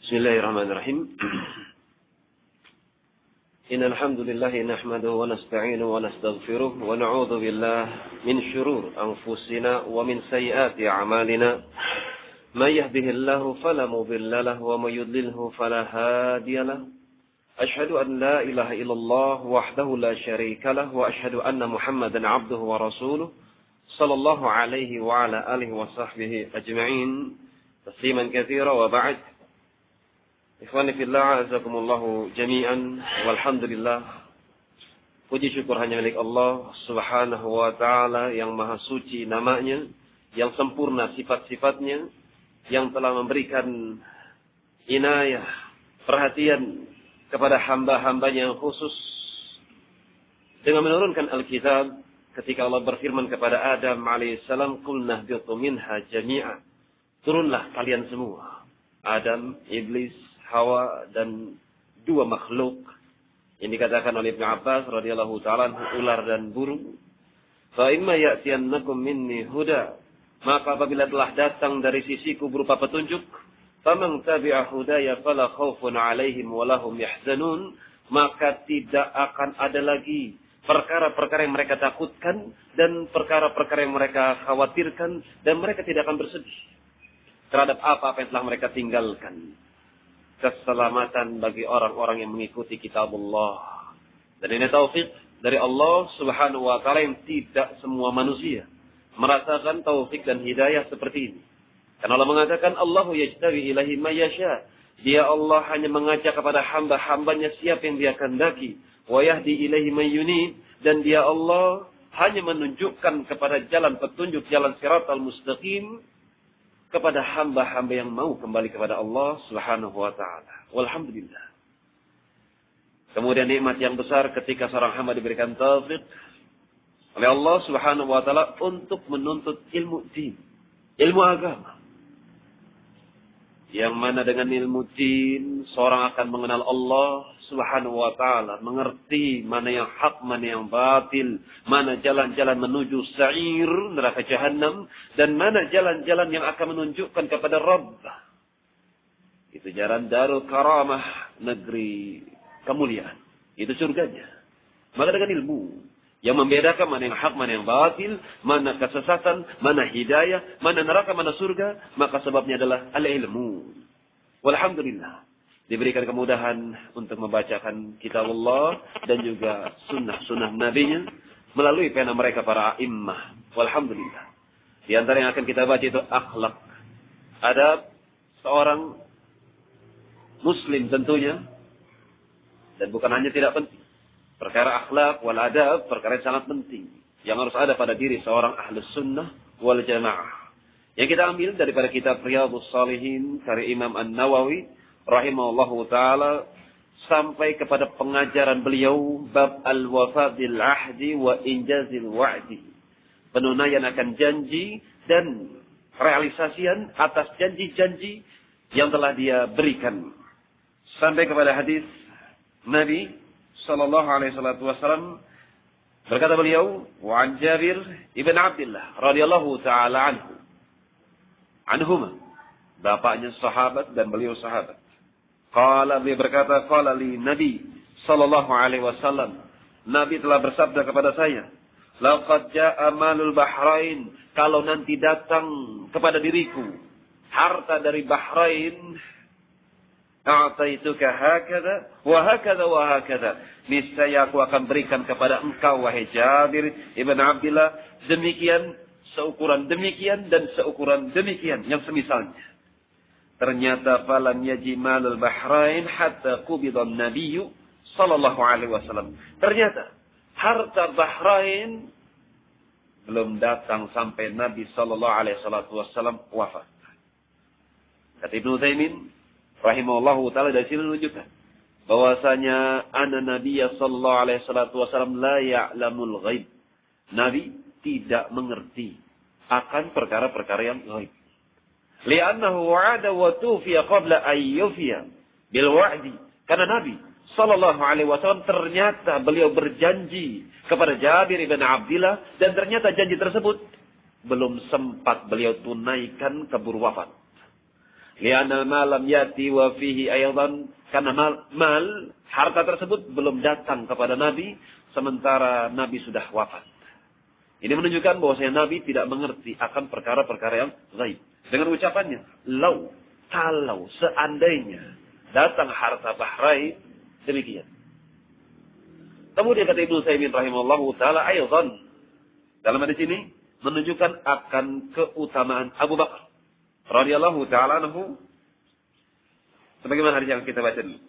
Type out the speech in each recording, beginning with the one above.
Bismillahirrahmanirrahim. Innal hamdalillah nahmaduhu wa nasta'inuhu wa nastaghfiruh wa na'udzu billahi min shururi anfusina wa min sayyiati a'malina. May yahdihillahu fala mudilla lahu wa may yudlilhu fala hadiya lahu. Ashhadu an la ilaha illallah wahdahu la syarika lahu wa ashhadu anna Muhammadan 'abduhu wa rasuluh sallallahu alaihi wa ala alihi wa sahbihi ajma'in. Tasliman katsira wa ba'd. Ikhwani fillah, azakumullahu jami'an, walhamdulillah. Puji syukur hanya milik Allah subhanahu wa ta'ala yang maha suci namanya, yang sempurna sifat-sifatnya, yang telah memberikan inayah, perhatian kepada hamba-hambanya yang khusus dengan menurunkan Alkitab ketika Allah berfirman kepada Adam alaihissalam, qulna ihbitu minha jami'a. Turunlah kalian semua. Adam, iblis, Hawa dan dua makhluk yang dikatakan oleh Ibnu Abbas radhiyallahu taala ular dan burung. Fa imma ya'tiyannakum minni huda, maka apabila telah datang dari sisiku berupa petunjuk, faman tabi'a hudaya fala khaufun 'alaihim wa lahum yahzanun, maka tidak akan ada lagi perkara-perkara yang mereka takutkan dan perkara-perkara yang mereka khawatirkan, dan mereka tidak akan bersedih terhadap apa-apa yang telah mereka tinggalkan. Keselamatan bagi orang-orang yang mengikuti kitabullah. Dan ini taufik dari Allah subhanahu wa ta'ala yang tidak semua manusia merasakan taufik dan hidayah seperti ini. Karena Allah mengatakan, Allahu yajtabi ilahi ma yasha. Dia Allah hanya mengajak kepada hamba-hambanya siapa yang dia kehendaki. Wa yahdi ilaihi man yunib. Dan dia Allah hanya menunjukkan kepada jalan petunjuk, jalan siratal mustaqim, kepada hamba-hamba yang mau kembali kepada Allah subhanahu wa ta'ala. Walhamdulillah. Kemudian nikmat yang besar ketika seorang hamba diberikan taufik oleh Allah subhanahu wa ta'ala untuk menuntut ilmu din, ilmu agama. Yang mana dengan ilmu din, seorang akan mengenal Allah subhanahu wa ta'ala. Mengerti mana yang hak, mana yang batil. Mana jalan-jalan menuju sa'ir, neraka jahannam. Dan mana jalan-jalan yang akan menunjukkan kepada Rabb. Itu jalan Darul Karamah, negeri kemuliaan. Itu surganya. Maka dengan ilmu yang membedakan mana yang hak, mana yang batil, mana kesesatan, mana hidayah, mana neraka, mana surga, maka sebabnya adalah al-ilmu. Walhamdulillah. Diberikan kemudahan untuk membacakan kitab Allah dan juga sunnah-sunnah nabinya melalui pena mereka para a'immah. Walhamdulillah. Di antara yang akan kita baca itu akhlak. Adab seorang muslim tentunya. Dan bukan hanya tidak penting. Perkara akhlak wal adab, perkara yang sangat penting. Yang harus ada pada diri seorang ahlus sunnah wal jamaah. Yang kita ambil daripada kitab Riyadhus Shalihin karya Imam An-Nawawi rahimahullahu ta'ala sampai kepada pengajaran beliau bab al-wafa bil ahdi wa injazil wa'di. Penunaian akan janji dan realisasian atas janji-janji yang telah dia berikan. Sampai kepada hadis Nabi sallallahu alaihi wasallam berkata beliau, wa an Jabir ibn Abdullah radhiyallahu taala anhuma, bapaknya sahabat dan beliau sahabat. Qala, beliau berkata, qala li Nabi sallallahu alaihi wasallam, Nabi telah bersabda kepada saya, laqad jaa malul bahrain, kalau nanti datang kepada diriku harta dari Bahrain, a'taituka hakadha wa hakadha wa hakadha, niscaya aku akan berikan kepada engkau wahai Jabir ibn Abdullah demikian, seukuran demikian dan seukuran demikian yang semisalnya. Ternyata falam yaji malul Bahrain hatta qubida an-nabiy sallallahu alaihi wasallam. Ternyata harta Bahrain belum datang sampai Nabi sallallahu alaihi wasallam wafat. Kata Ibnu Utsaimin rahimahullahu ta'ala dari sini menunjukkan bahwasanya anna Nabiya sallallahu alaihi wasallam la ya'lamul ghaib. Nabi tidak mengerti akan perkara-perkara yang ghaib. Li'annahu wa'ada wa tufiya qabla an yufiya bil wa'di. Karena Nabi sallallahu alaihi wasallam ternyata beliau berjanji kepada Jabir ibn Abdullah dan ternyata janji tersebut belum sempat beliau tunaikan keburu wafat. Li'anna ma lam yati wa fihi aydan, karena mal harta tersebut belum datang kepada Nabi sementara Nabi sudah wafat. Ini menunjukkan bahwasanya Nabi tidak mengerti akan perkara-perkara yang gaib. Dengan ucapannya, lau, kalau, seandainya datang harta Bahrain, demikian. Kemudian kata Ibnu Utsaimin rahimahullahu taala aydan, dalam hadis ini menunjukkan akan keutamaan Abu Bakar radhiyallahu taala anhu, sebagaimana hadis yang kita baca dulu.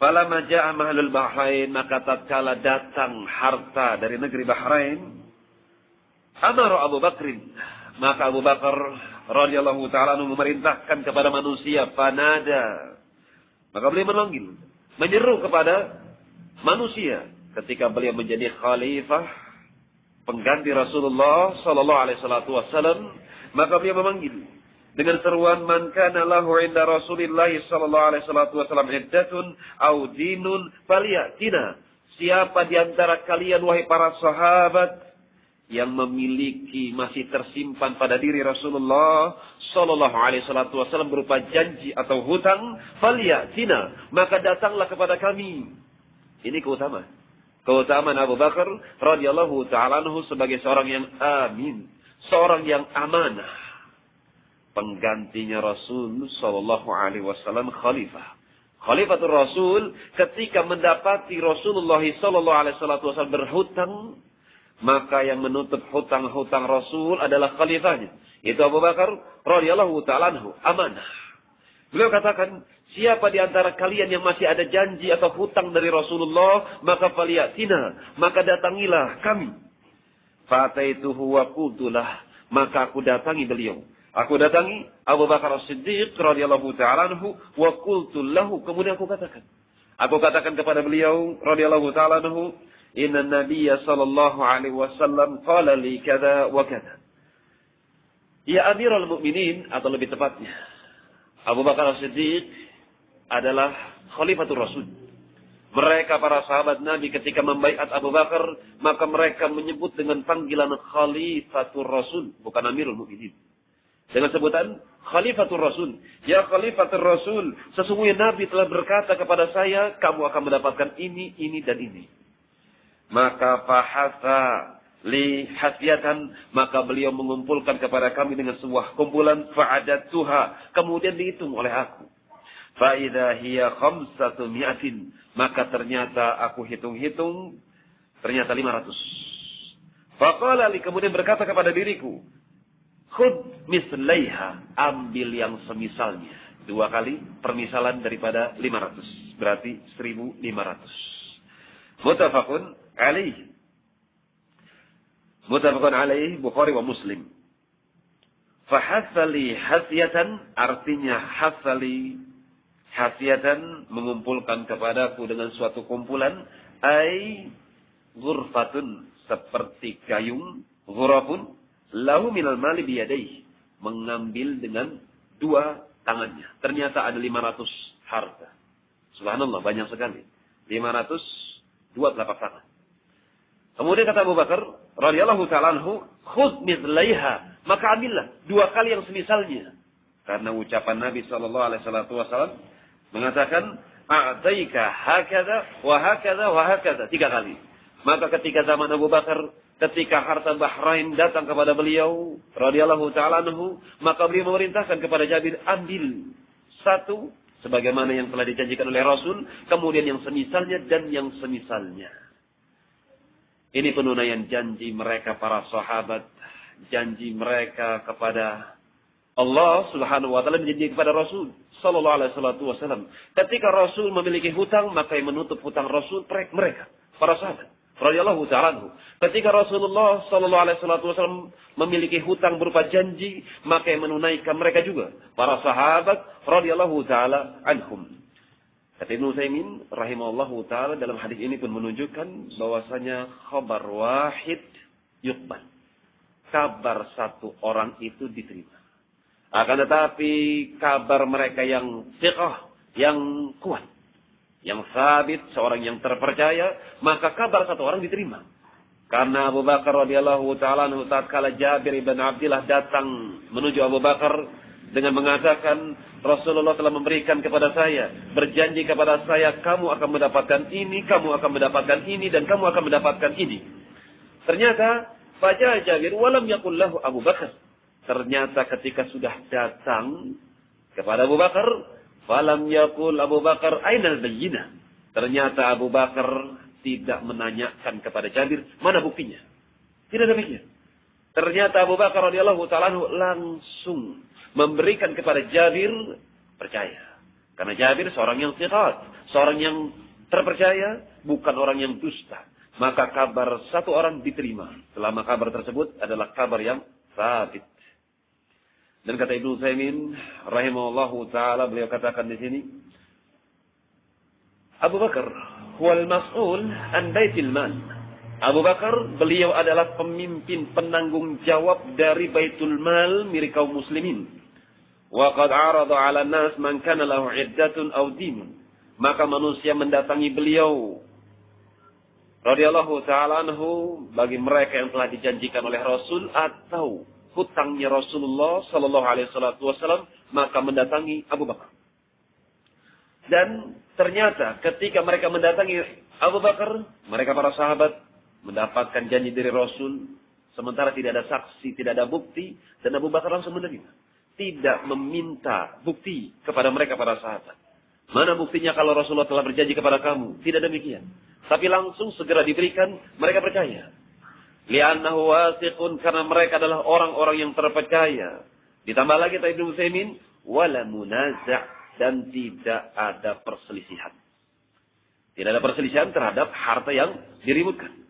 Falamma jaa mahlul Bahrain, maka tatkala datang harta dari negeri Bahrain, amara Abu Bakrin, maka Abu Bakar radhiyallahu taala anhu memerintahkan kepada manusia, fanada, maka beliau memanggil, menyeru kepada manusia ketika beliau menjadi khalifah pengganti Rasulullah sallallahu alaihi wasallam, maka beliau memanggil dengan seruan, man kana lahu 'inda Rasulillah sallallahu alaihi wasallam iddatun aw dinun falyatina. Siapa di antara kalian wahai para sahabat yang memiliki masih tersimpan pada diri Rasulullah sallallahu alaihi wasallam berupa janji atau hutang, falyatina, maka datanglah kepada kami. Ini keutamaan Abu Bakar radhiyallahu taala anhu sebagai seorang yang amin, seorang yang amanah. Penggantinya Rasul sallallahu alaihi wasallam khalifah. Khalifatul Rasul ketika mendapati Rasulullah sallallahu alaihi wasallam berhutang, maka yang menutup hutang-hutang Rasul adalah khalifahnya, itu Abu Bakar radhiyallahu taala anhu, amanah. Beliau katakan, siapa di antara kalian yang masih ada janji atau hutang dari Rasulullah, maka faliyatina, maka datangilah kami. Fataituhu wa qultulah, maka aku datangi beliau. Aku datangi Abu Bakar As-Siddiq radhiyallahu ta'ala anhu wa qultu lahu, kemudian aku katakan kepada beliau radhiyallahu ta'ala anhu, inna nabiyya sallallahu alaihi wasallam qala li kada wa kada. Ya Amirul Mukminin, atau lebih tepatnya Abu Bakar As-Siddiq adalah Khalifatul Rasul. Mereka para sahabat Nabi ketika membaiat Abu Bakar, maka mereka menyebut dengan panggilan Khalifatul Rasul, bukan Amirul Mukminin. Dengan sebutan Khalifatul Rasul. Ya Khalifatul Rasul, sesungguhnya Nabi telah berkata kepada saya, kamu akan mendapatkan ini, dan ini. Maka fahasa li hasyatan, maka beliau mengumpulkan kepada kami dengan sebuah kumpulan, fa'adatuha, kemudian dihitung oleh aku. Fa'idha hiya khamsatu mi'atin, maka ternyata aku hitung-hitung, ternyata 500. Faqala li, kemudian berkata kepada diriku, khud mislaiha, ambil yang semisalnya. 2 kali permisalan daripada 500. Berarti 1.500. Muttafaqun alaih. Muttafaqun alaih, Bukhari wa Muslim. Fahassali hasyatan, artinya hassali hasyatan, mengumpulkan kepadaku dengan suatu kumpulan. Ai ghurfatun, seperti gayung. Ghurafun lahu minal mali biyadaihi, mengambil dengan 2 tangannya. Ternyata ada 500 harta. Subhanallah, banyak sekali. 500, 2 telapak tangan. Kemudian kata Abu Bakar radhiyallahu ta'ala anhu, khudh mithlaiha, maka ambillah 2 kali yang semisalnya. Karena ucapan Nabi sallallahu alaihi wasallam mengatakan, a'taika hakadha wa hakadha wa hakadha, 3 kali. Maka ketika zaman Abu Bakar, ketika harta Bahrain datang kepada beliau radhiyallahu ta'ala anhu, maka beliau memerintahkan kepada Jabir, ambil 1 sebagaimana yang telah dijanjikan oleh Rasul, kemudian yang semisalnya dan yang semisalnya. Ini penunaian janji mereka para sahabat, janji mereka kepada Allah Subhanahu wa taala, janji kepada Rasul sallallahu alaihi wasallam. Ketika Rasul memiliki hutang, maka yang menutup hutang Rasul mereka, para sahabat radhiyallahu ta'ala anhu. Ketika Rasulullah sallallahu alaihi wasallam memiliki hutang berupa janji, maka yang menunaikan mereka juga, para sahabat radhiyallahu ta'ala anhum. Kata Ibnu Utsaimin rahimahullahu ta'ala, dalam hadis ini pun menunjukkan bahwasanya khabar wahid yuqbal. Kabar 1 orang itu diterima. Akan tetapi kabar mereka yang thiqah, yang kuat, yang sabit, seorang yang terpercaya, maka kabar 1 orang diterima. Karena Abu Bakar radhiyallahu ta'ala anhu, tatkala Jabir ibn Abdillah datang menuju Abu Bakar dengan mengatakan Rasulullah telah memberikan kepada saya, berjanji kepada saya, kamu akan mendapatkan ini, kamu akan mendapatkan ini, dan kamu akan mendapatkan ini. Ternyata baca Jabir walam yaqul lahu Abu Bakar. Ternyata ketika sudah datang kepada Abu Bakar, falam yaqul Abu Bakar ainal bayyinah. Ternyata Abu Bakar tidak menanyakan kepada Jabir, mana buktinya? Tidak demikian. Ternyata Abu Bakar radhiyallahu ta'ala langsung memberikan kepada Jabir percaya. Karena Jabir seorang yang thiqat, seorang yang terpercaya, bukan orang yang dusta. Maka kabar satu orang diterima. Selama kabar tersebut adalah kabar yang sabit. Dan kata Ibnu Utsaimin rahimahullahu ta'ala, beliau katakan di sini, Abu Bakar huwal mas'ul an baitil mal. Abu Bakar, beliau adalah pemimpin penanggung jawab dari Baitul Mal milik kaum muslimin. Wa qad 'arada 'ala an-nas man kana lahu 'iddatun aw din. Maka manusia mendatangi beliau radhiyallahu ta'ala anhu bagi mereka yang telah dijanjikan oleh Rasul atau hutangnya Rasulullah sallallahu alaihi wasallam, maka mendatangi Abu Bakar. Dan ternyata ketika mereka mendatangi Abu Bakar, mereka para sahabat mendapatkan janji dari Rasul, sementara tidak ada saksi, tidak ada bukti, dan Abu Bakar langsung menerima. Tidak meminta bukti kepada mereka para sahabat. Mana buktinya kalau Rasulullah telah berjanji kepada kamu? Tidak demikian. Tapi langsung segera diberikan, mereka percaya. Li'annahu wasiqun, karena mereka adalah orang-orang yang terpercaya. Ditambah lagi kata Ibnu Utsaimin, wala munaza', dan tidak ada perselisihan. Tidak ada perselisihan terhadap harta yang diributkan.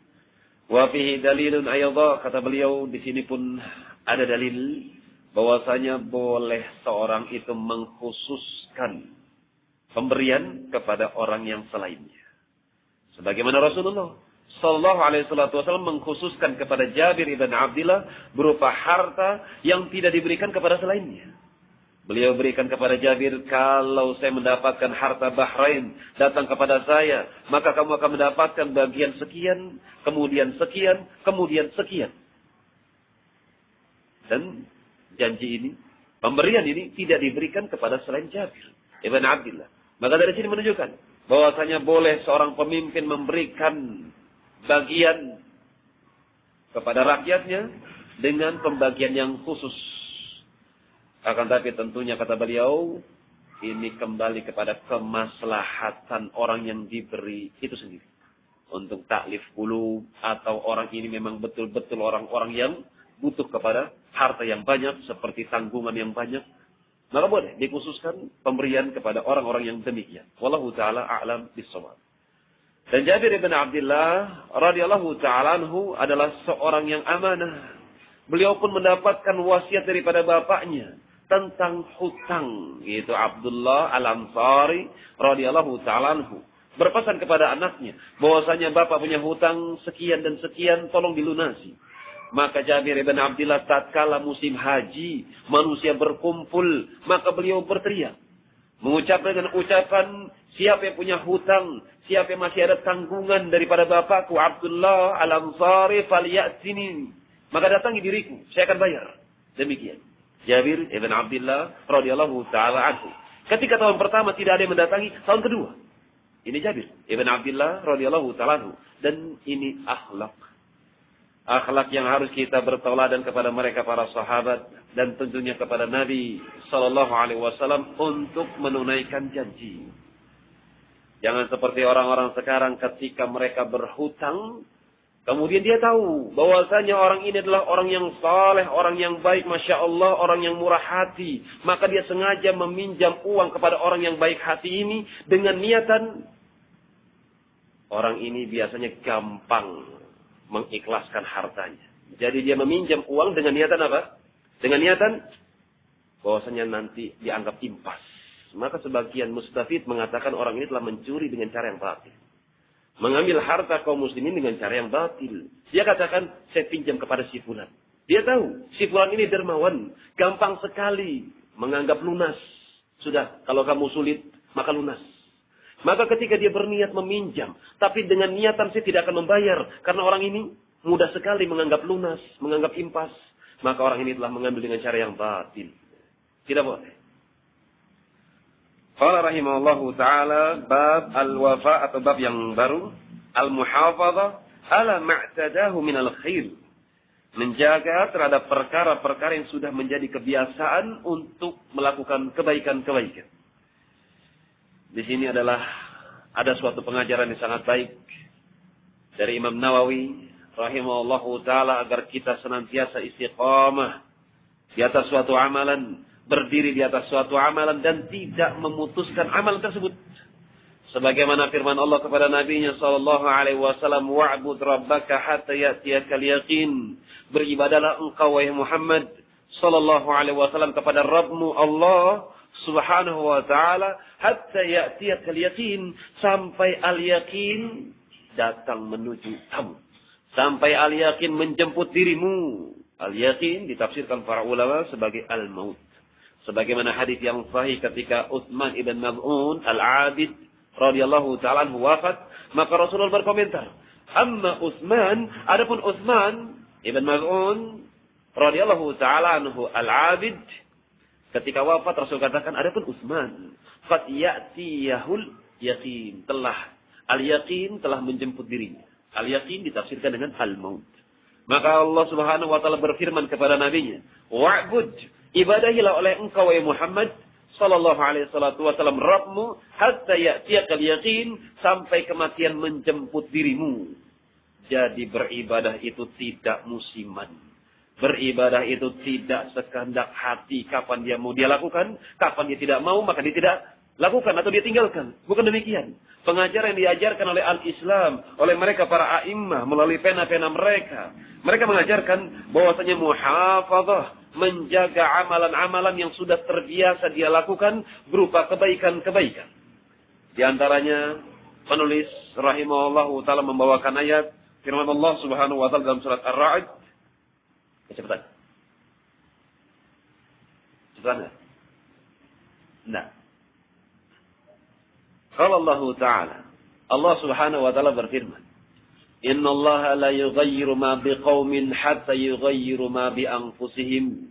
Wa fihi dalilun ayyadha, kata beliau di sini pun ada dalil bahwasanya boleh seorang itu mengkhususkan pemberian kepada orang yang selainnya. Sebagaimana Rasulullah sallallahu alaihi wasallam mengkhususkan kepada Jabir ibn Abdullah berupa harta yang tidak diberikan kepada selainnya. Beliau berikan kepada Jabir, kalau saya mendapatkan harta Bahrain datang kepada saya, maka kamu akan mendapatkan bagian sekian, kemudian sekian, kemudian sekian. Dan janji ini, pemberian ini tidak diberikan kepada selain Jabir ibn Abdullah. Maka dari sini menunjukkan bahwasanya boleh seorang pemimpin memberikan bagian kepada rakyatnya dengan pembagian yang khusus. Akan tapi tentunya kata beliau, ini kembali kepada kemaslahatan orang yang diberi itu sendiri. Untuk taklif qulub, atau orang ini memang betul-betul orang-orang yang butuh kepada harta yang banyak, seperti tanggungan yang banyak, maka boleh dikhususkan pemberian kepada orang-orang yang demikian. Wallahu ta'ala a'lam bis-shawab. Dan Jabir bin Abdullah radhiyallahu ta'ala anhu adalah seorang yang amanah. Beliau pun mendapatkan wasiat daripada bapaknya tentang hutang, yaitu Abdullah Al-Ansari radhiyallahu ta'ala anhu. Berpesan kepada anaknya bahwasanya bapak punya hutang sekian dan sekian, tolong dilunasi. Maka Jabir bin Abdullah tatkala musim haji, manusia berkumpul, maka beliau berteriak, mengucapkan dengan ucapan, siapa yang punya hutang, siapa yang masih ada tanggungan daripada bapakku Abdullah Al-Ansari falyatini, maka datangi diriku, saya akan bayar. Demikian Jabir ibn Abdullah radhiyallahu ta'ala anhu. Ketika tahun pertama tidak ada yang mendatangi, tahun kedua ini Jabir ibn Abdullah radhiyallahu ta'ala anhu. Dan ini akhlak yang harus kita bertauladan kepada mereka para sahabat, dan tentunya kepada Nabi sallallahu alaihi wasallam untuk menunaikan janji. Jangan seperti orang-orang sekarang ketika mereka berhutang, kemudian dia tahu bahwasanya orang ini adalah orang yang saleh, orang yang baik, Masya Allah, orang yang murah hati. Maka dia sengaja meminjam uang kepada orang yang baik hati ini dengan niatan, orang ini biasanya gampang mengikhlaskan hartanya. Jadi dia meminjam uang dengan niatan apa? Dengan niatan bahwasanya nanti dianggap impas. Maka sebagian mustafid mengatakan orang ini telah mencuri dengan cara yang batil. Mengambil harta kaum muslimin dengan cara yang batil. Dia katakan, saya pinjam kepada si fulan. Dia tahu, si fulan ini dermawan. Gampang sekali menganggap lunas. Sudah, kalau kamu sulit, maka lunas. Maka ketika dia berniat meminjam, tapi dengan niatan saya tidak akan membayar, karena orang ini mudah sekali menganggap lunas, menganggap impas, maka orang ini telah mengambil dengan cara yang batil. Tidak boleh. Qala rahimahullahu ta'ala bab al-wafa atau bab yang baru. Al-muhafadhah ala ma'tadahu minal khair. Menjaga terhadap perkara-perkara yang sudah menjadi kebiasaan untuk melakukan kebaikan-kebaikan. Di sini ada suatu pengajaran yang sangat baik dari Imam Nawawi rahimahullahu ta'ala agar kita senantiasa istiqamah di atas suatu amalan, berdiri di atas suatu amalan dan tidak memutuskan amalan tersebut. Sebagaimana firman Allah kepada Nabi-Nya sallallahu alaihi wasallam, "Wa'bud rabbaka hatta ya'tiyakal yaqin." Beribadahlah engkau wahai Muhammad sallallahu alaihi wasallam kepada Rabbmu Allah Subhanahu wa taala hatta ya'tiyakal yaqin, sampai al-yaqin datang menuju kamu. Sampai al-yaqin menjemput dirimu. Al-yaqin ditafsirkan para ulama sebagai al-maut. Sebagaimana hadis yang sahih ketika Utsman ibn Maz'un al-Abid radhiyallahu ta'ala anhu wafat, maka Rasulullah berkomentar, "Amma Utsman, adapun Utsman ibn Maz'un radhiyallahu ta'ala anhu al-Abid, ketika wafat Rasul katakan, adapun Utsman, qad ya'tiyahul yaqin, al-yaqin telah menjemput dirinya." Al-yaqin ditafsirkan dengan al-maut. Maka Allah Subhanahu wa taala berfirman kepada nabinya, "Wa'bud, ibadahilah oleh engkau wahai Muhammad sallallahu alaihi wasallam Rabbmu hatta ya'tiyakal yaqin, sampai kematian menjemput dirimu." Jadi beribadah itu tidak musiman. Beribadah itu tidak sekehendak hati, kapan dia mau dia lakukan, kapan dia tidak mau maka dia tidak lakukan atau dia tinggalkan. Bukan demikian. Pengajaran yang diajarkan oleh al-Islam, oleh mereka para a'immah melalui pena-pena mereka. Mereka mengajarkan bahwasanya muhafadzah, menjaga amalan-amalan yang sudah terbiasa dia lakukan berupa kebaikan-kebaikan. Di antaranya penulis rahimahullahu taala membawakan ayat firman Allah Subhanahu wa taala dalam surat Ar-Ra'd. Cepetan. Cepetan. Nah. Qala Allah Ta'ala, Allah Subhanahu wa taala berfirman, "Inna Allah la yughayyiru ma biqaumin hatta yughayyiru ma bi anfusihim."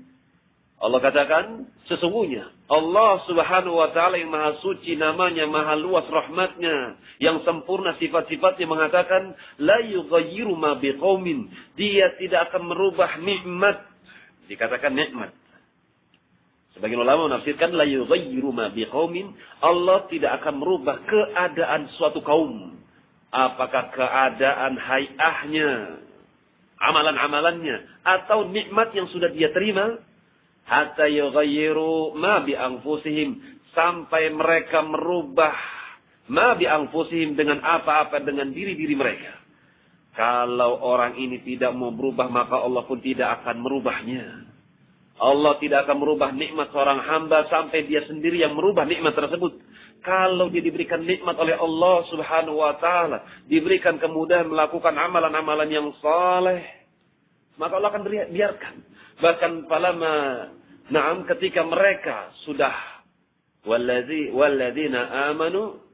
Allah katakan, sesungguhnya Allah Subhanahu wa taala yang maha suci namanya, maha luas rahmatnya, yang sempurna sifat-sifatnya mengatakan, la yughayyiru ma biqaumin, dia tidak akan merubah nikmat. Dikatakan nikmat. Sebagian ulama menafsirkan la yughayyiru ma biqaumin, Allah tidak akan merubah keadaan suatu kaum. Apakah keadaan hayahnya, amalan-amalannya, atau nikmat yang sudah dia terima, hatta yughayyiru ma bi anfusihim, sampai mereka merubah ma bi anfusihim dengan apa-apa dengan diri-diri mereka. Kalau orang ini tidak mau berubah, maka Allah pun tidak akan merubahnya. Allah tidak akan merubah nikmat seorang hamba sampai dia sendiri yang merubah nikmat tersebut. Kalau dia diberikan nikmat oleh Allah Subhanahu wa taala, diberikan kemudahan melakukan amalan-amalan yang saleh, maka Allah akan biarkan. Bahkan ketika mereka sudah walladzina amanu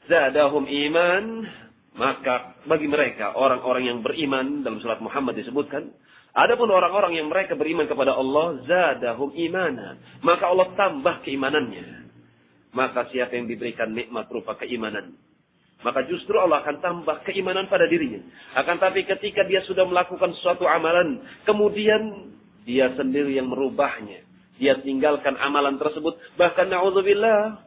zadahum iman, maka bagi mereka orang-orang yang beriman dalam surat Muhammad disebutkan, adapun orang-orang yang mereka beriman kepada Allah, zadahum imana, maka Allah tambah keimanannya. Maka siapa yang diberikan nikmat berupa keimanan, maka justru Allah akan tambah keimanan pada dirinya. Akan tapi ketika dia sudah melakukan suatu amalan, kemudian dia sendiri yang merubahnya, dia tinggalkan amalan tersebut, bahkan na'udzubillah,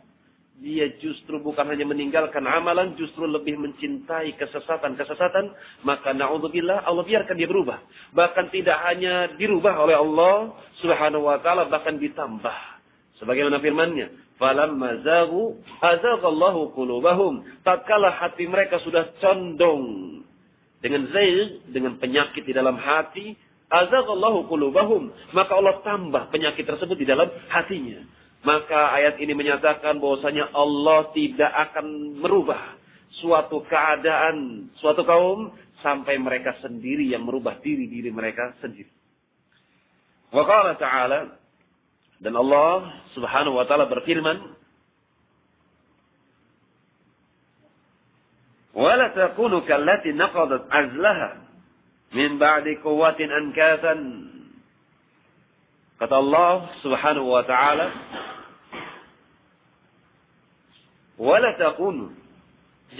dia justru bukan hanya meninggalkan amalan, justru lebih mencintai kesesatan-kesesatan, maka na'udzubillah Allah biarkan dia berubah. Bahkan tidak hanya dirubah oleh Allah Subhanahu wa taala, bahkan ditambah. Sebagaimana firman-Nya, "Falamma zaghu azaghallahu qulubahum." Tatkala hati mereka sudah condong dengan zaigh, dengan penyakit di dalam hati, azaghallahu qulubahum, maka Allah tambah penyakit tersebut di dalam hatinya. Maka ayat ini menyatakan bahwasanya Allah tidak akan merubah suatu keadaan, suatu kaum, sampai mereka sendiri yang merubah diri-diri mereka sendiri. Wa qala ta'ala, dan Allah Subhanahu wa taala berfirman, "Wa la takunu kallati naqadat azlaha min ba'di quwwatin ankathan." Kata Allah Subhanahu wa taala, "Wala takunu."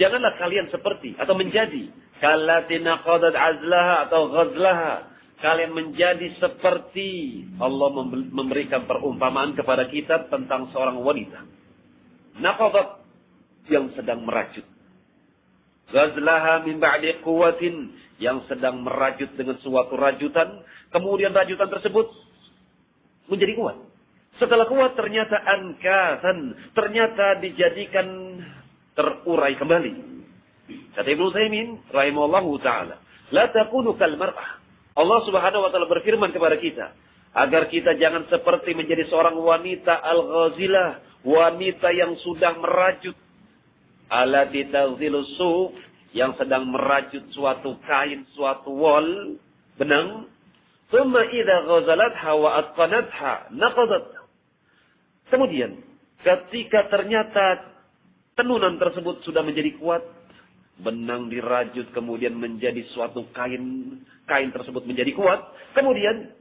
Janganlah kalian seperti atau menjadi kallati naqadat azlaha atau ghazlaha. Kalian menjadi seperti Allah memberikan perumpamaan kepada kita tentang seorang wanita. Naqadat yang sedang merajut. Ghazlaha min ba'di quwwatin yang sedang merajut dengan suatu rajutan, kemudian rajutan tersebut menjadi kuat. Setelah kuat ternyata ankasan, ternyata dijadikan terurai kembali. Kata Ibnu Utsaimin rahimahullahu taala, la takunu kal mar'ah. Allah Subhanahu wa taala berfirman kepada kita agar kita jangan seperti menjadi seorang wanita al-ghazilah, wanita yang sudah merajut, allati taghzilu suf, yang sedang merajut suatu kain, suatu wol, benang. Thumma idza ghazalatha wa atqanatha naqadat. Kemudian ketika ternyata tenunan tersebut sudah menjadi kuat, benang dirajut kemudian menjadi suatu kain, kain tersebut menjadi kuat, kemudian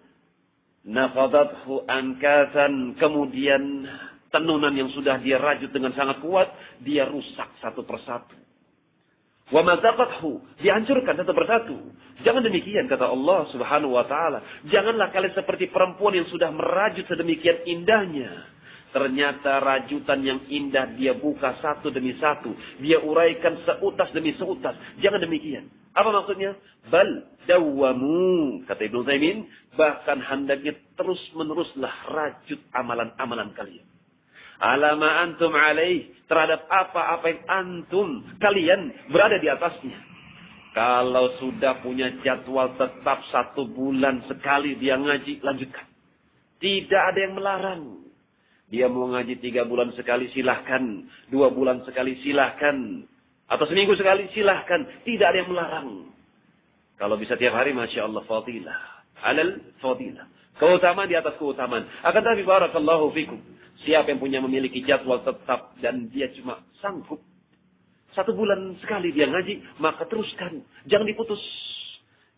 naqadathu ankasan, kemudian tenunan yang sudah dia rajut dengan sangat kuat, dia rusak satu persatu. Wa mazaqathu, dihancurkan satu persatu. Jangan demikian kata Allah Subhanahu wa taala. Janganlah kalian seperti perempuan yang sudah merajut sedemikian indahnya. Ternyata rajutan yang indah dia buka satu demi satu. Dia uraikan seutas demi seutas. Jangan demikian. Apa maksudnya? Bal dawamu, kata Ibnu Utsaimin, bahkan hendaknya terus meneruslah rajut amalan-amalan kalian. Alama antum alaih, terhadap apa-apa yang antum, kalian berada di atasnya. Kalau sudah punya jadwal tetap 1 bulan sekali dia ngaji, lanjutkan. Tidak ada yang melarang. Dia mau ngaji 3 bulan sekali, silahkan. 2 bulan sekali, silahkan. Atau seminggu sekali, silahkan. Tidak ada yang melarang. Kalau bisa tiap hari, Masya Allah, fadilah. Alal fadilah. Keutamaan di atas keutamaan. Akan tapi barakallahu fikum. Siapa yang punya memiliki jadwal tetap dan dia cuma sanggup 1 bulan sekali dia ngaji, maka teruskan. Jangan diputus.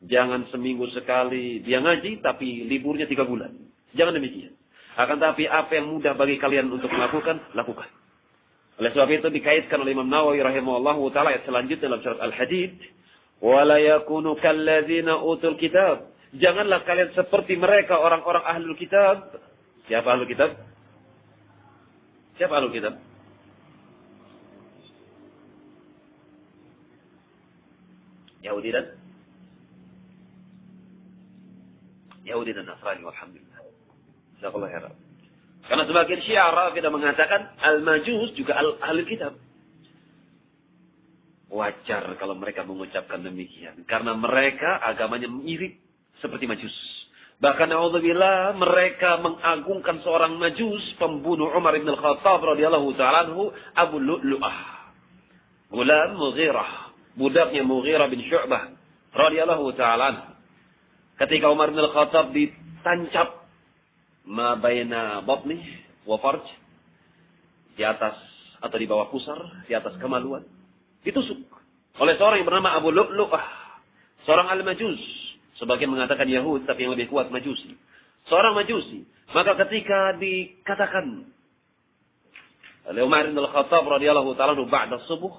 Jangan seminggu sekali dia ngaji, tapi liburnya 3 bulan. Jangan demikian. Akan tapi apa yang mudah bagi kalian untuk melakukan, lakukan. Oleh sebab itu dikaitkan oleh Imam Nawawi rahimahullahu taala ayat selanjutnya dalam surat Al-Hadid, "Wa la yakunu kalladzina utul kitab." Janganlah kalian seperti mereka orang-orang ahlul kitab. Siapa ahlul kitab? Siapa ahlul kitab? Yahudi dan Nasrani, walhamdulillah. Jazakallahu khairan. Karena sebagian Syiah Rafidah mengatakan al-Majus juga ahlul kitab. Wajar kalau mereka mengucapkan demikian, karena mereka agamanya mirip seperti Majus. Bahkan naudzubillah, mereka mengagungkan seorang Majus, pembunuh Umar bin Al-Khattab radhiyallahu ta'ala anhu, Abu Lu'lu'ah. Gulam Mughirah, budaknya Mughirah bin Syu'bah radhiyallahu ta'ala anhu. Ketika Umar bin Al-Khattab ditancap ma baina batnih wa farj, di atas atau di bawah pusar, di atas kemaluan, ditusuk oleh seorang yang bernama Abu Lu'lu'ah, seorang al-Majus. Sebagian mengatakan Yahud, tapi yang lebih kuat Majusi. Seorang Majusi. Maka ketika dikatakan oleh Umar bin Al-Khattab radhiyallahu ta'ala ba'da subuh,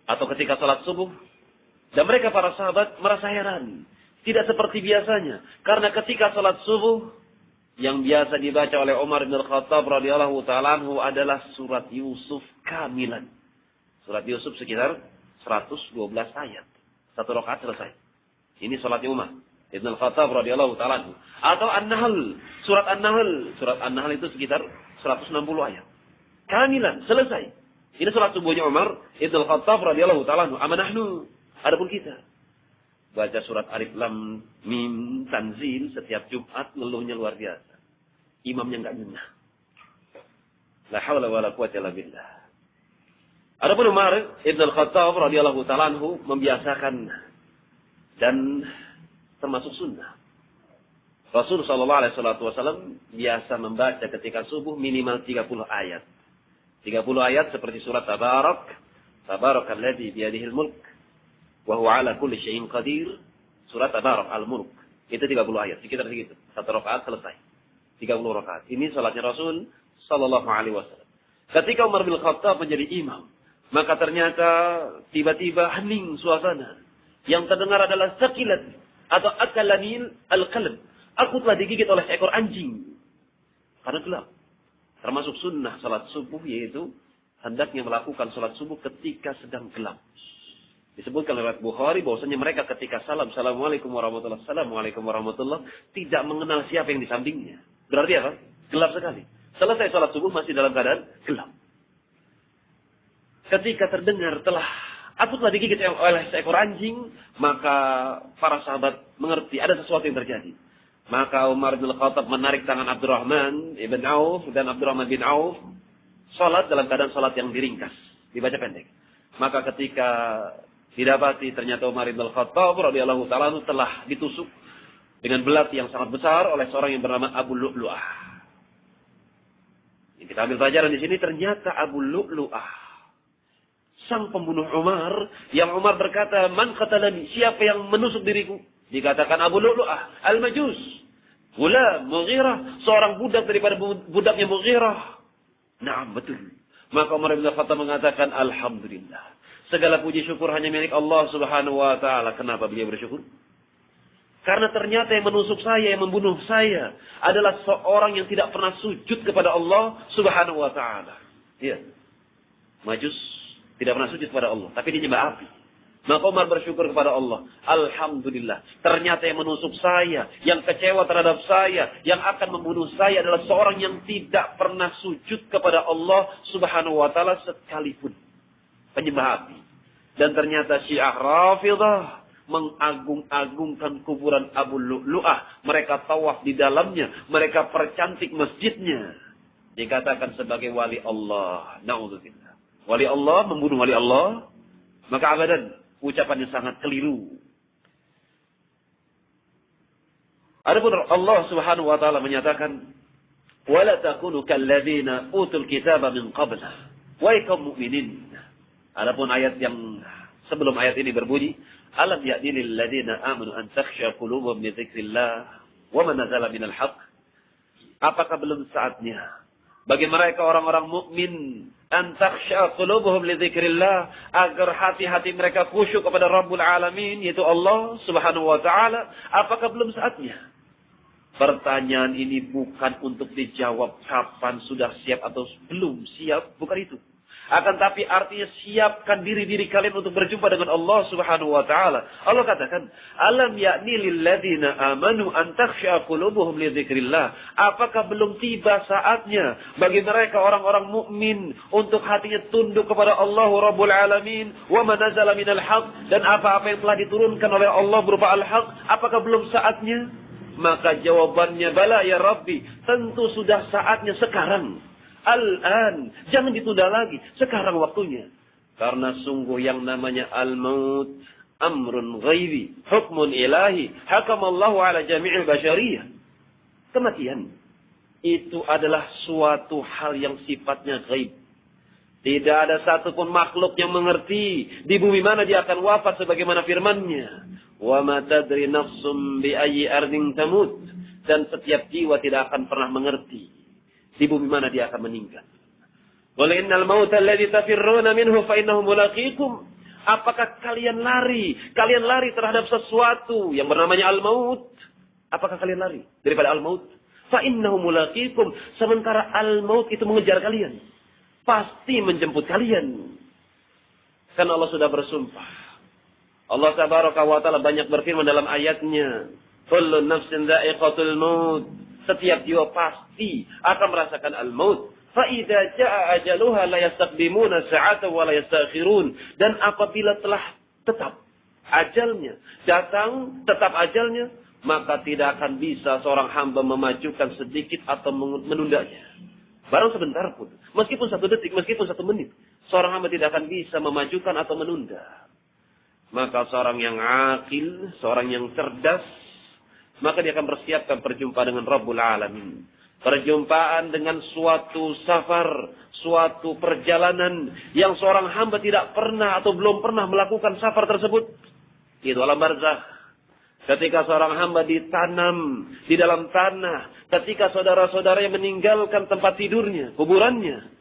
atau ketika salat subuh, dan mereka para sahabat merasa heran. Tidak seperti biasanya. Karena ketika salat subuh, yang biasa dibaca oleh Umar bin Al-Khattab radhiyallahu ta'ala anhu adalah surat Yusuf kamilan. Surat Yusuf sekitar 112 ayat. 1 rakaat selesai. Ini salatnya Umar Ibn Al-Khattab radhiyallahu ta'ala anhu. Atau An-Nahl, surat An-Nahl. Surat An-Nahl itu sekitar 160 ayat. Kamilan, selesai. Ini salat subuhnya Umar Ibn Al-Khattab radhiyallahu ta'ala anhu. Amanahnu. Adapun kita baca surat Alif Lam Mim Tanzil setiap Jumat, ngeluhnya luar biasa. Imamnya enggak nyenah. La haula wala quwwata illa billah. Adapun Umar Ibn Al-Khattab radhiyallahu ta'ala anhu membiasakan dan termasuk sunnah. Rasul sallallahu alaihi wasallam biasa membaca ketika subuh minimal 30 ayat. 30 ayat seperti surat Tabarakalladzi biyadihil mulk wa huwa ala kulli syai'in qadir. Surat Tabarak al-Mulk. Itu 30 ayat, sekitar segitu. 1 rakaat selesai. 30 rakaat. Ini salatnya Rasul sallallahu alaihi wasallam. Ketika Umar bin Khattab menjadi imam, maka ternyata tiba-tiba hening suasana. Yang terdengar adalah sakilat atau akalanil al-qalb. Aku telah digigit oleh seekor anjing. Karena gelap. Termasuk sunnah salat subuh, yaitu hendaknya melakukan salat subuh ketika sedang gelap. Disebutkan oleh Bukhari bahwasanya mereka ketika salam, assalamualaikum warahmatullahi wabarakatuh, assalamualaikum warahmatullahi wabarakatuh, tidak mengenal siapa yang di sampingnya. Berarti apa? Gelap sekali. Selesai salat subuh masih dalam keadaan gelap. Ketika terdengar aku telah digigit oleh seekor anjing, maka para sahabat mengerti ada sesuatu yang terjadi. Maka Umar bin Khattab menarik tangan Abdurrahman ibn Auf dan Abdurrahman bin Auf salat dalam keadaan salat yang diringkas, dibaca pendek. Maka ketika didapati ternyata Umar bin Khattab radhiyallahu taala telah ditusuk dengan belati yang sangat besar oleh seorang yang bernama Abu Lu'lu'ah. Yang kita ambil pelajaran di sini, ternyata Abu Lu'lu'ah, sang pembunuh Umar, yang Umar berkata, "Man qatalani?" Siapa yang menusuk diriku? Dikatakan Abu Lu'lu'ah, Al-Majus. Gulam Mughirah, seorang budak daripada budaknya Mughirah. Naam, betul. Maka Umar bin Khattab mengatakan, alhamdulillah. Segala puji syukur hanya milik Allah Subhanahu wa taala. Kenapa beliau bersyukur? Karena ternyata yang menusuk saya, yang membunuh saya adalah seorang yang tidak pernah sujud kepada Allah Subhanahu wa taala. Iya. Majus tidak pernah sujud kepada Allah, tapi dia nyembah api. Maka Umar bersyukur kepada Allah. Alhamdulillah. Ternyata yang menusuk saya, yang kecewa terhadap saya, yang akan membunuh saya adalah seorang yang tidak pernah sujud kepada Allah Subhanahu wa taala sekalipun. Penyembah api. Dan ternyata Syiah Rafidhah mengagung-agungkan kuburan Abu Lu'lu'ah. Mereka tawaf di dalamnya, mereka percantik masjidnya. Dikatakan sebagai wali Allah. Na'udzubillah. Wali Allah membunuh wali Allah, maka abadan ucapannya sangat keliru. Adapun Allah Subhanahu wa taala menyatakan, "Wala takunu kalladzina utul kitaba min qabla." Wahai kaum mukminin. Adapun ayat yang sebelum ayat ini berbunyi, "Alam ya'ni lil ladzina amanu an takhsha qulubuhum li dzikrillah wa ma nazala minal haqq." Apakah belum saatnya bagi mereka orang-orang mukmin an takhsha qulubuhum li dzikrillah, agar hati-hati mereka khusyuk kepada Rabbul Alamin, yaitu Allah Subhanahu wa taala? Apakah belum saatnya? Pertanyaan ini bukan untuk dijawab kapan sudah siap atau belum siap, bukan itu. Akan tapi artinya siapkan diri kalian untuk berjumpa dengan Allah Subhanahu wa taala. Allah katakan, "Alam ya'ni lil ladzina amanu an takhsha qulubuhum li dzikrillah." Apakah belum tiba saatnya bagi mereka orang-orang mukmin untuk hatinya tunduk kepada Allah Rabbul Alamin, wa ma nazala minal haq, dan apa-apa yang telah diturunkan oleh Allah berupa al-haq, apakah belum saatnya? Maka jawabannya, bala ya Rabbi, tentu sudah saatnya sekarang. Al-an, jangan ditunda lagi, sekarang waktunya. Karena sungguh yang namanya al-maut amrun ghaibi, hukmun ilahi, hakamallahu ala jami'il basyariyah. Kematian itu adalah suatu hal yang sifatnya ghaib. Tidak ada satupun makhluk yang mengerti di bumi mana dia akan wafat, sebagaimana firman-Nya, "Wa ma tadri nafsum bi ayyi ardin tamut." Dan setiap jiwa tidak akan pernah mengerti di bumi mana dia akan meninggal. Qul innal mauta alladzi tafirruna minhu fa innahu mulaqikum. Apakah kalian lari terhadap sesuatu yang bernamanya al-maut? Apakah kalian lari daripada al-maut? Fa innahu mulaqikum, sementara al-maut itu mengejar kalian, pasti menjemput kalian. Karena Allah sudah bersumpah. Allah tabaraka wa taala banyak berfirman dalam ayatnya, "Kullu nafsin dha'iqatul maut." Setiap jiwa pasti akan merasakan al-maut. Fa idza jaa ajaluha la yastaqdimuna sa'atan wa la yastakhirun. Dan apabila telah tetap ajalnya, maka tidak akan bisa seorang hamba memajukan sedikit atau menundanya. Barang sebentar pun, meskipun 1 detik, meskipun 1 menit, seorang hamba tidak akan bisa memajukan atau menunda. Maka seorang yang akil, seorang yang cerdas, maka dia akan bersiapkan perjumpaan dengan Rabbul Alamin. Perjumpaan dengan suatu safar, suatu perjalanan yang seorang hamba tidak pernah atau belum pernah melakukan safar tersebut. Itu alam barzakh. Ketika seorang hamba ditanam di dalam tanah, ketika saudara-saudaranya meninggalkan tempat tidurnya, kuburannya,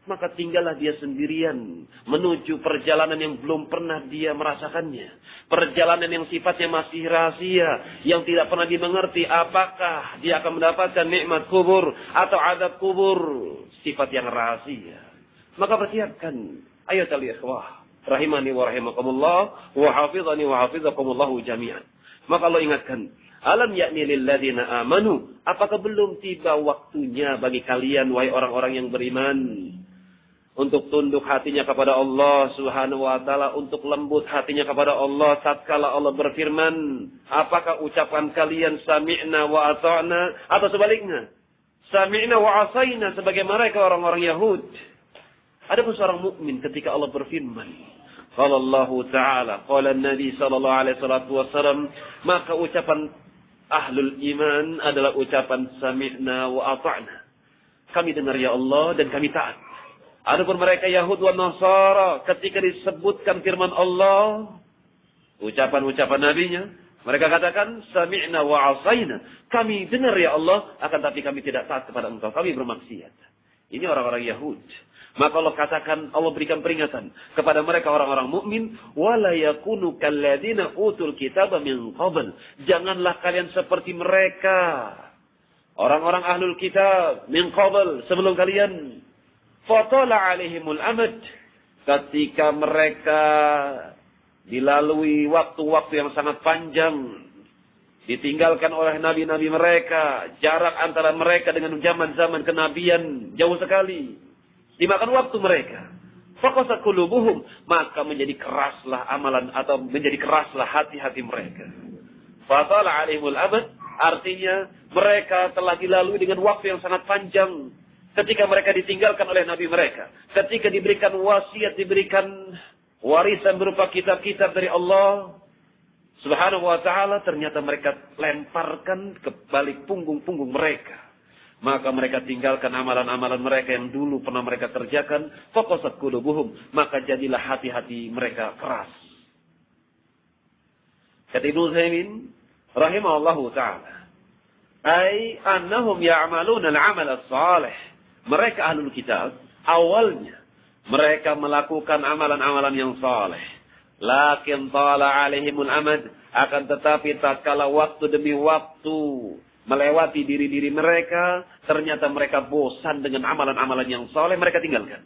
maka tinggallah dia sendirian menuju perjalanan yang belum pernah dia merasakannya. Perjalanan yang sifatnya masih rahasia, yang tidak pernah dimengerti apakah dia akan mendapatkan nikmat kubur atau azab kubur. Sifat yang rahasia. Maka persiapkan. Ayo ikhwah, rahimani wa rahimakumullah, wa hafizani wa hafizakumullahu jami'an. Maka Allah ingatkan, alam yakni lil ladzina amanu, apakah belum tiba waktunya bagi kalian wahai orang-orang yang beriman untuk tunduk hatinya kepada Allah Subhanahu wa taala, untuk lembut hatinya kepada Allah tatkala Allah berfirman? Apakah ucapan kalian sami'na wa ata'na atau sebaliknya? Sami'na wa asaina sebagai mereka orang-orang Yahud. Adapun seorang mukmin ketika Allah berfirman, qala Allah Ta'ala, qala Nabi sallallahu alaihi wasallam, maka ucapan ahlul iman adalah ucapan sami'na wa ata'na. Kami dengar ya Allah dan kami taat. Adapun mereka Yahud wa Nasara, ketika disebutkan firman Allah, ucapan-ucapan nabinya, mereka katakan sami'na wa asaina. Kami dengar ya Allah, akan tapi kami tidak taat kepada Engkau, kami bermaksiat. Ini orang-orang Yahud. Maka Allah katakan, Allah berikan peringatan kepada mereka orang-orang mukmin, wala yakunu kalladzina utul kitaba min qabl. Janganlah kalian seperti mereka, orang-orang ahlul kitab min qabl, sebelum kalian. Fatala alaihimul amad, ketika mereka dilalui waktu-waktu yang sangat panjang, ditinggalkan oleh nabi-nabi mereka, jarak antara mereka dengan zaman-zaman kenabian jauh sekali, dimakan waktu mereka. Faqasat qulubuhum, maka menjadi keraslah amalan atau menjadi keraslah hati-hati mereka. Fatala alaihimul amad, artinya mereka telah dilalui dengan waktu yang sangat panjang. Ketika mereka ditinggalkan oleh nabi mereka, ketika diberikan wasiat, diberikan warisan berupa kitab-kitab dari Allah Subhanahu wa ta'ala, ternyata mereka lemparkan ke balik punggung-punggung mereka. Maka mereka tinggalkan amalan-amalan mereka yang dulu pernah mereka kerjakan. Faqasat qulubuhum, maka jadilah hati-hati mereka keras. Kata Ibnu Utsaimin rahimahullahu ta'ala, ai annahum ya'maluna al-'amal as-salih. Mereka ahlul kitab, awalnya mereka melakukan amalan-amalan yang saleh. Lakin tala alaihimul amad, akan tetapi tatkala waktu demi waktu melewati diri-diri mereka, ternyata mereka bosan dengan amalan-amalan yang saleh, mereka tinggalkan.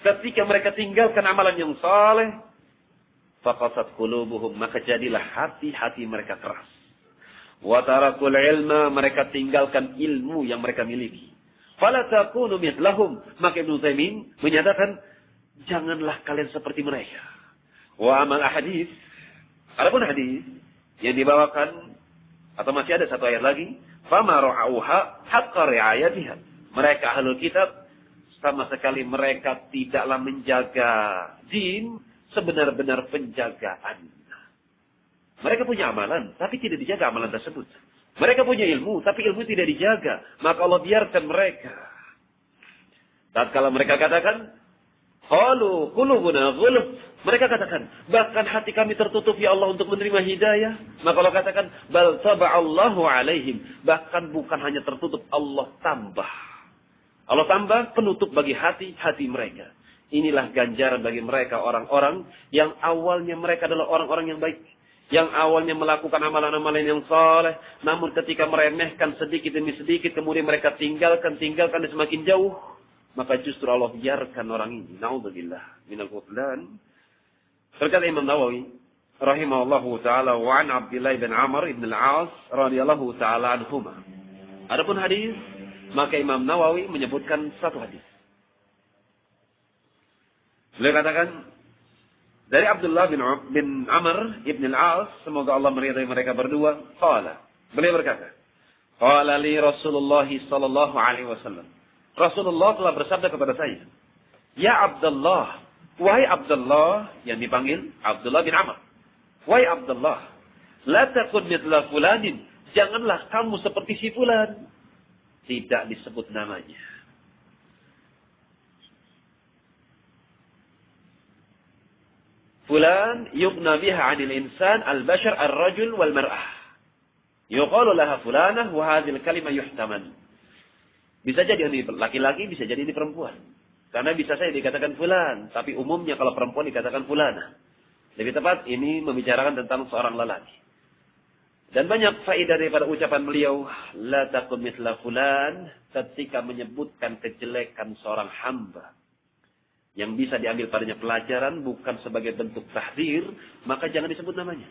Ketika mereka tinggalkan amalan yang saleh, faqasat qulubuhum, maka jadilah hati-hati mereka keras. Wa tarakul ilma, mereka tinggalkan ilmu yang mereka miliki. Fala takunu mithlahum, maka Ibnu Utsaimin menyatakan, janganlah kalian seperti mereka. Wa amal hadis, adapun hadis yang dibawakan, atau masih ada satu ayat lagi, fama ra'auha haqqa ri'ayatiha. Mereka ahlul kitab sama sekali mereka tidaklah menjaga din sebenar-benar penjagaan. Mereka punya amalan, tapi tidak dijaga amalan tersebut. Mereka punya ilmu, tapi ilmu tidak dijaga. Maka Allah biarkan mereka. Tatkala mereka katakan, qalu qulubuna ghulf, mereka katakan, bahkan hati kami tertutup ya Allah untuk menerima hidayah. Maka Allah katakan, bal taba'allahu alaihim, bahkan bukan hanya tertutup, Allah tambah. Allah tambah penutup bagi hati-hati mereka. Inilah ganjaran bagi mereka orang-orang yang awalnya mereka adalah orang-orang yang baik. Yang awalnya melakukan amalan-amalan yang saleh, namun ketika meremehkan sedikit demi sedikit, kemudian mereka tinggalkan dan semakin jauh, maka justru Allah biarkan orang ini. Na'udzubillah minal khudlan. Berkata Imam Nawawi rahimahullahu taala, wa an Abdullah bin Amr ibn al-As radhiyallahu taala anhuma. Adapun hadis, maka Imam Nawawi menyebutkan satu hadis. Beliau katakan, dari Abdullah bin Amr ibn al-As, semoga Allah meridai mereka berdua, qala, beliau berkata, qala li Rasulullah sallallahu alaihi wasallam, Rasulullah telah bersabda kepada saya, ya Abdullah, wahai Abdullah, yang dipanggil Abdullah bin Amr, wahai Abdullah, la takun mithla fulanin, janganlah kamu seperti si fulan. Tidak disebut namanya. fulan yughna biha 'anil insan al-bashar ar-rajul wal mar'ah. Yuqalu laha fulanah wa hadhil kalimah yuhtamal. Bisa jadi ini laki-laki, bisa jadi ini perempuan. Karena bisa saja dikatakan fulan, tapi umumnya kalau perempuan dikatakan fulana. Lebih tepat ini membicarakan tentang seorang lelaki. Dan banyak faedah daripada ucapan beliau, la takun mithla fulan, ketika menyebutkan kejelekan seorang hamba yang bisa diambil padanya pelajaran bukan sebagai bentuk tahdzir, maka jangan disebut namanya.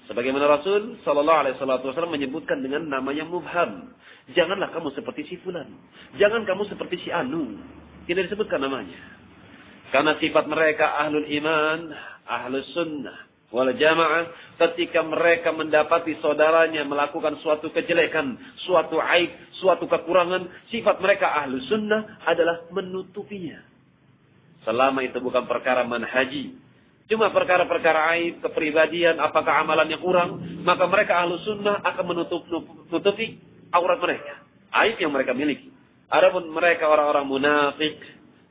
Sebagaimana Rasul sallallahu alaihi wasallam menyebutkan dengan namanya mubham. Janganlah kamu seperti si fulan. Jangan kamu seperti si anu. Tidak disebutkan namanya. Karena sifat mereka ahlul iman, ahlus sunnah wal jamaah, ketika mereka mendapati saudaranya melakukan suatu kejelekan, suatu aib, suatu kekurangan, sifat mereka ahlus sunnah adalah menutupinya. Selama itu bukan perkara manhaji, cuma perkara-perkara aib, kepribadian, apakah amalannya kurang, maka mereka ahlus sunnah akan menutupi aurat mereka, aib yang mereka miliki. Adapun mereka orang-orang munafik,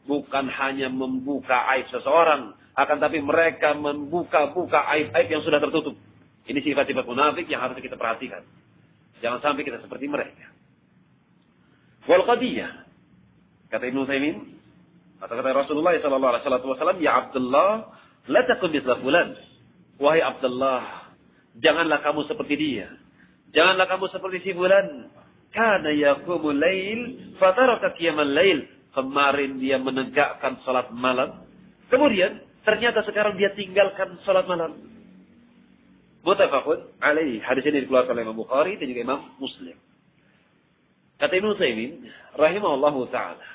bukan hanya membuka aib seseorang, akan tapi mereka membuka-buka aib-aib yang sudah tertutup. Ini sifat-sifat munafik yang harus kita perhatikan. Jangan sampai kita seperti mereka. Wal qadiyah, kata Ibnu Utsaimin, kata Rasulullah sallallahu alaihi wasallam, ya Abdullah, la takun mithla fulan. Wahai Abdullah, janganlah kamu seperti dia. Janganlah kamu seperti si fulan. Kana yaqumul lail fataraka qiyamal lail. Kemarin dia menegakkan salat malam, kemudian ternyata sekarang dia tinggalkan salat malam. Muttafaqun alaihi. Hadis ini dikeluarkan oleh Imam Bukhari dan juga Imam Muslim. Kata Ibnu Utsaimin rahimahullahu taala,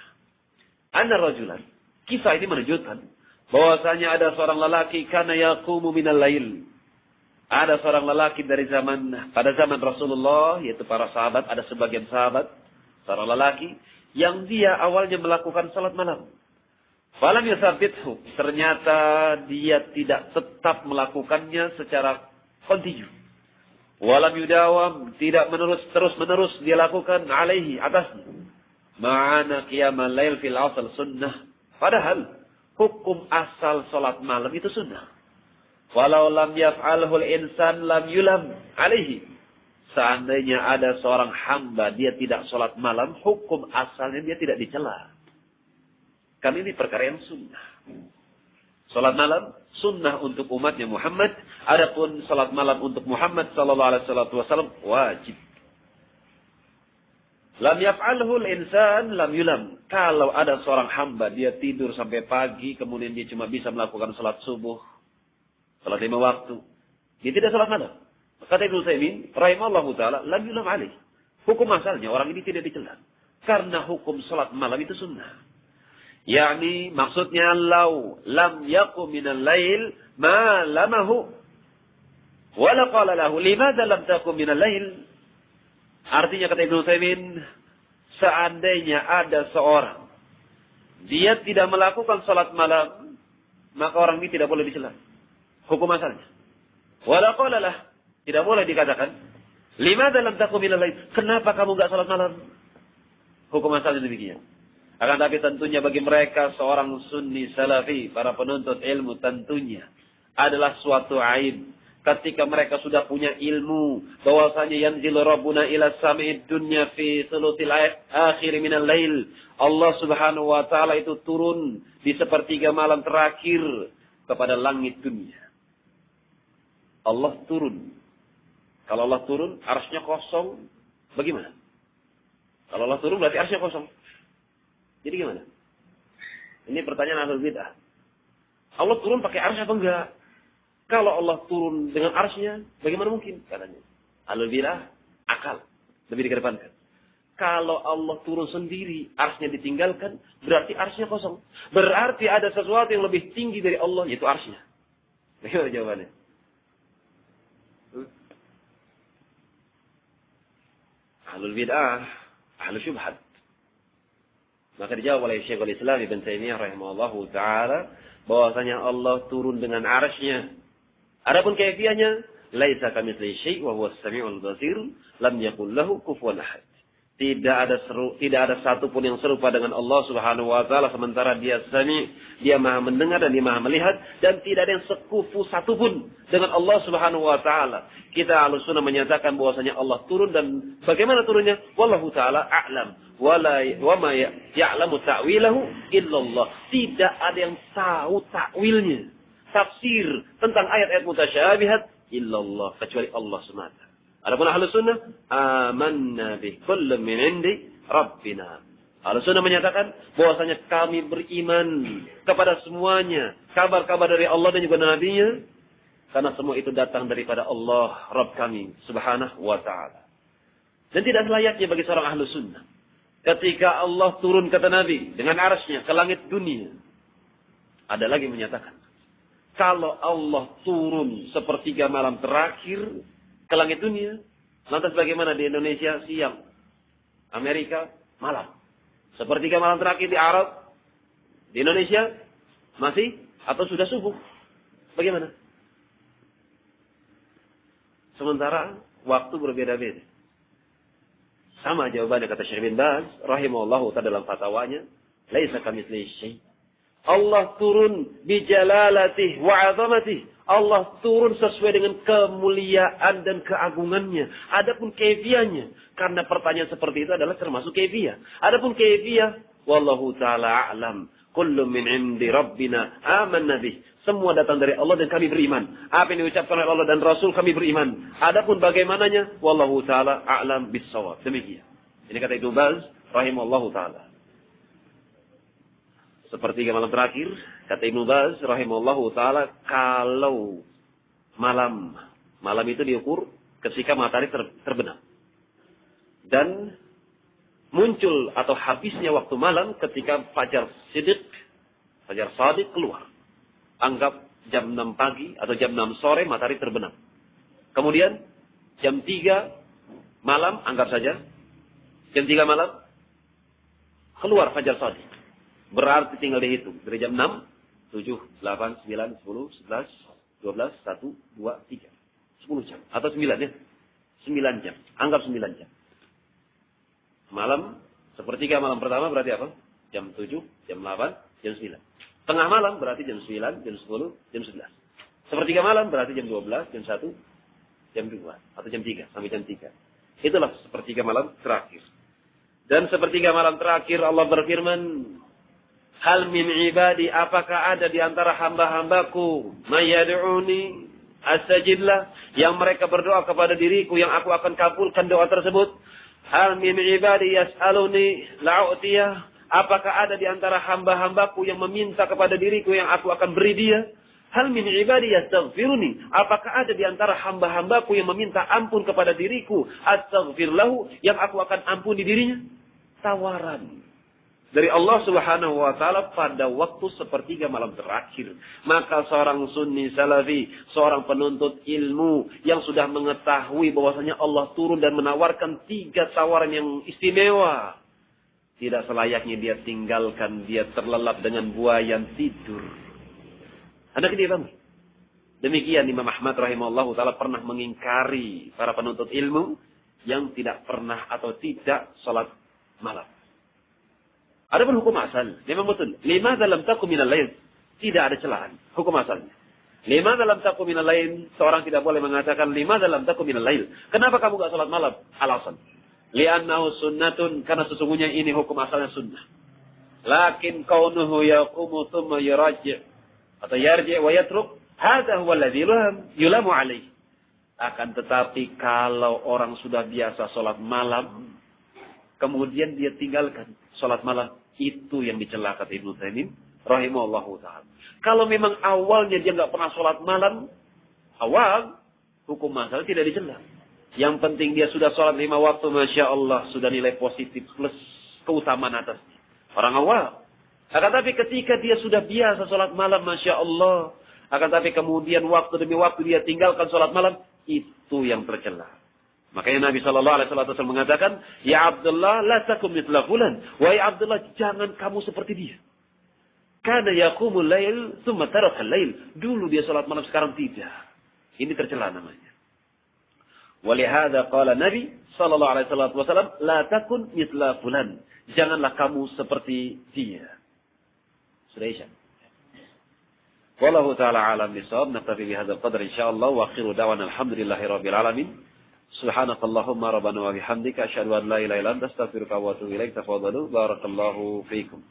anna rajulan, kisah ini menunjukkan bahwasanya ada seorang lelaki kana yaqumu minal lail. Ada seorang lelaki pada zaman Rasulullah, yaitu para sahabat, ada sebagian sahabat, seorang lelaki yang dia awalnya melakukan salat malam. Falam yusabithu, ternyata dia tidak tetap melakukannya secara kontinu. Walam yudawam, tidak terus-menerus dia lakukan alaihi atasnya. Ma'ana qiyamal lail fil asal sunnah. Padahal hukum asal salat malam itu sunnah. Walau lam yaf'alhul insan lam yulam alaihi. Seandainya ada seorang hamba dia tidak salat malam, hukum asalnya dia tidak dicela. Kan ini perkara yang sunnah. Salat malam sunnah untuk umatnya Muhammad, adapun salat malam untuk Muhammad sallallahu alaihi wasallam wajib. Lam yaf'alhul insan lam yulam. Kalau ada seorang hamba dia tidur sampai pagi, kemudian dia cuma bisa melakukan salat subuh, salat 5 waktu, dia tidak salat malam. Kata Ibnu Utsaimin rahimallahu taala, lam yulam alaih. Hukum asalnya orang ini tidak dicela. Karena hukum salat malam itu sunnah. Yani maksudnya lau lam yaqum minal lail ma lamahu wa la qala lahu limadza lam taqum minal lail. Artinya kata Ibnu Utsaimin, seandainya ada seorang dia tidak melakukan salat malam, maka orang ini tidak boleh dicela. Hukum asalnya. Wa la qala lahu, tidak boleh dikatakan, limadza lam taqum minal lail? Kenapa kamu enggak salat malam? Hukum asalnya demikian. Akan tapi tentunya bagi mereka seorang sunni salafi, para penuntut ilmu, tentunya adalah suatu aib ketika mereka sudah punya ilmu bahwasanya yanzilu rabbuna ila sama'id dunya fi thuluthil akhir minal lail. Allah Subhanahu wa taala itu turun di sepertiga malam terakhir kepada langit dunia. Allah turun. Kalau Allah turun, arsy-Nya kosong, bagaimana? Kalau Allah turun berarti arsy-Nya kosong. Jadi gimana? Ini pertanyaan ahlul bid'ah. Allah turun pakai arsy apa enggak? Kalau Allah turun dengan arsy-Nya, bagaimana mungkin? Katanya. Ahlul bid'ah, akal. Lebih dikedepankan. Kalau Allah turun sendiri, arsy-Nya ditinggalkan, berarti arsy-Nya kosong. Berarti ada sesuatu yang lebih tinggi dari Allah, yaitu arsy-Nya. Bagaimana jawabannya? Ahlul bid'ah, ahlul syubhat. Maka dijawab oleh Syekhul Islam Ibn Taimiyah rahimahullahu taala bahwasanya Allah turun dengan arsy-Nya. Adapun kaifiahnya, laisa kamitslihi syai' wa huwas samiul basir, lam yakul lahu kufuwan ahad. Tidak ada satu pun yang serupa dengan Allah Subhanahu wa taala, sementara Dia Sami, Dia Maha mendengar dan Dia Maha melihat, dan tidak ada yang sekufu satu pun dengan Allah Subhanahu wa taala. Kita Ahlussunnah menyatakan bahwasanya Allah turun, dan bagaimana turunnya? Wallahu taala a'lam. Wa ma ya'lamu ta'wilahu illallah. Tidak ada yang tahu takwilnya, tafsir tentang ayat-ayat mutasyabihat illallah, kecuali Allah semata. Adapun Ahlus Sunnah, amanna bi kullin min indi rabbina. Ahlus Sunnah menyatakan bahwasanya kami beriman kepada semuanya, kabar-kabar dari Allah dan juga Nabi-Nya, karena semua itu datang daripada Allah, Rabb kami subhanahu wa ta'ala. Dan tidak selayaknya bagi seorang Ahlus Sunnah ketika Allah turun, kata Nabi, dengan arasnya ke langit dunia. Ada lagi menyatakan, kalau Allah turun sepertiga malam terakhir ke langit dunia, lantas bagaimana di Indonesia siang, Amerika malam, sepertiga malam terakhir di Arab, di Indonesia masih atau sudah subuh? Bagaimana? Sementara waktu berbeda-beda. Sama jawabannya kata Syekh bin Baz rahimahullahu ta'ala dalam fatwanya, laisa kamitslihi syai'. Allah turun bi jalalatih wa 'azamatih. Allah turun sesuai dengan kemuliaan dan keagungannya. Adapun kaifiahnya, karena pertanyaan seperti itu adalah termasuk kaifiah. Adapun kaifiah, wallahu taala a'lam. Kullu min 'indi rabbina amanna bih. Semua datang dari Allah dan kami beriman. Apa yang diucapkan oleh Allah dan Rasul kami beriman. Adapun bagaimananya, wallahu taala a'lam bis-shawab. Demikian. Ini kata Ibnu Baz rahimallahu taala. Sepertiga malam terakhir, kata Ibnu Baz rahimahullahu taala, kalau malam itu diukur ketika matahari terbenam. Dan muncul atau habisnya waktu malam ketika fajar shadiq keluar. Anggap jam 6 pagi atau jam 6 sore matahari terbenam. Kemudian jam 3 malam, anggap saja jam 3 malam keluar fajar shadiq. Berarti tinggal dihitung. Dari jam 6, 7, 8, 9, 10, 11, 12, 1, 2, 3. 10 jam. Atau 9 ya. 9 jam. Anggap 9 jam. Malam, sepertiga malam pertama berarti apa? Jam 7, jam 8, jam 9. Tengah malam berarti jam 9, jam 10, jam 11. Sepertiga malam berarti jam 12, jam 1, jam 2. Atau jam 3, sampai jam 3. Itulah sepertiga malam terakhir. Dan sepertiga malam terakhir Allah berfirman, hal min ibadi, apakah ada di antara hamba-hambaku mayad'uni astajiblah, yang mereka berdoa kepada diriku yang aku akan kabulkan doa tersebut. Hal min ibadi yas'aluni la'utiyah, apakah ada di antara hamba-hambaku yang meminta kepada diriku yang aku akan beri dia. Hal min ibadi yastaghfiruni, apakah ada di antara hamba-hambaku yang meminta ampun kepada diriku, astaghfir lahu, yang aku akan ampuni dirinya. Tawaran dari Allah Subhanahu wa taala pada waktu sepertiga malam terakhir. Maka seorang sunni salafi, seorang penuntut ilmu yang sudah mengetahui bahwasanya Allah turun dan menawarkan 3 tawaran yang istimewa, tidak selayaknya dia tinggalkan, dia terlelap dengan buayan tidur. Anda tidak tahu. Demikian Imam Ahmad rahimahullahu taala pernah mengingkari para penuntut ilmu yang tidak pernah atau tidak salat malam. Adapun hukum asal, memang betul. Lima dalam takum minal lain, tidak ada celahan. Hukum asalnya. Lima dalam takum minal lain, seorang tidak boleh mengatakan lima dalam takum minal lain. Kenapa kamu gak salat malam? Alasan. Li'annahu sunnatun, karena sesungguhnya ini hukum asalnya sunnah. Lakin kaunuhu yaqumu thumma yuraji' atau yarji' wa yatruk, hadha huwa alladhi yulamu alaih. Akan tetapi kalau orang sudah biasa salat malam, kemudian dia tinggalkan salat malam, itu yang dicela kata Ibnu Taimiyah rahimahullahu taala. Kalau memang awalnya dia enggak pernah salat malam, awal hukum asal tidak dicela. Yang penting dia sudah salat 5 waktu, masya Allah, sudah nilai positif plus keutamaan atasnya. Orang awal. Akan tapi ketika dia sudah biasa salat malam, masya Allah, akan tapi kemudian waktu demi waktu dia tinggalkan salat malam, itu yang tercela. Makanya Nabi SAW mengatakan, ya Abdullah, la takum mithla fulan. Wahai Abdullah, jangan kamu seperti dia. Kana yaqumul lail, thumma tarakal lail. Dulu dia salat malam, sekarang tidak. Ini tercela namanya. Walihada qala Nabi sallallahu alaihi wasallam, la takun mithla fulan. Janganlah kamu seperti dia. Sudah Isya. Wallahu ta'ala alam bisawab. Naktafi bihadzal qadar insyaallah wa akhiru da'wana alhamdulillahirabbil alamin. Subhanakallahumma rabbana wa bihamdika asyhadu an la ilaha illa anta astaghfiruka wa atubu ilaik. Tafadhalu barakallahu fiikum.